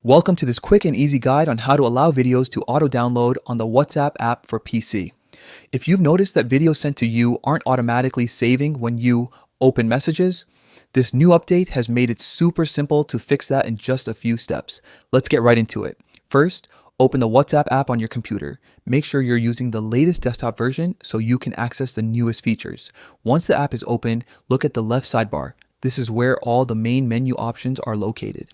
Welcome to this quick and easy guide on how to allow videos to auto-download on the WhatsApp app for PC. If you've noticed that videos sent to you aren't automatically saving when you open messages, this new update has made it super simple to fix that in just a few steps. Let's get right into it. First, open the WhatsApp app on your computer. Make sure you're using the latest desktop version so you can access the newest features. Once the app is open, look at the left sidebar. This is where all the main menu options are located.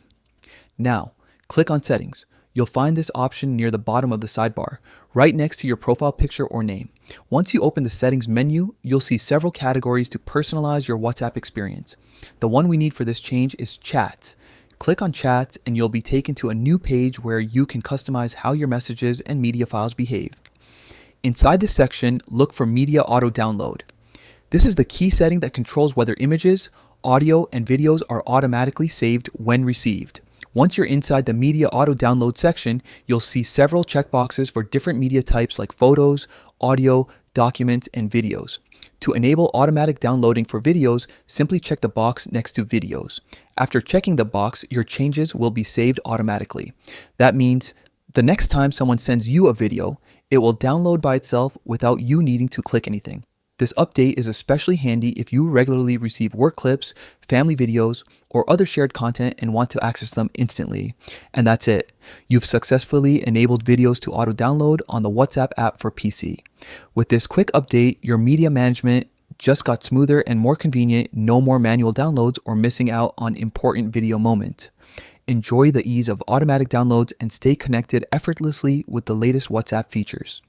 Now, click on Settings. You'll find this option near the bottom of the sidebar, right next to your profile picture or name. Once you open the Settings menu, you'll see several categories to personalize your WhatsApp experience. The one we need for this change is Chats. Click on Chats and you'll be taken to a new page where you can customize how your messages and media files behave. Inside this section, look for Media Auto Download. This is the key setting that controls whether images, audio, and videos are automatically saved when received. Once you're inside the Media Auto Download section, you'll see several checkboxes for different media types like photos, audio, documents, and videos. To enable automatic downloading for videos, simply check the box next to Videos. After checking the box, your changes will be saved automatically. That means the next time someone sends you a video, it will download by itself without you needing to click anything. This update is especially handy if you regularly receive work clips, family videos, or other shared content and want to access them instantly. And that's it. You've successfully enabled videos to auto-download on the WhatsApp app for PC. With this quick update, your media management just got smoother and more convenient. No more manual downloads or missing out on important video moments. Enjoy the ease of automatic downloads and stay connected effortlessly with the latest WhatsApp features.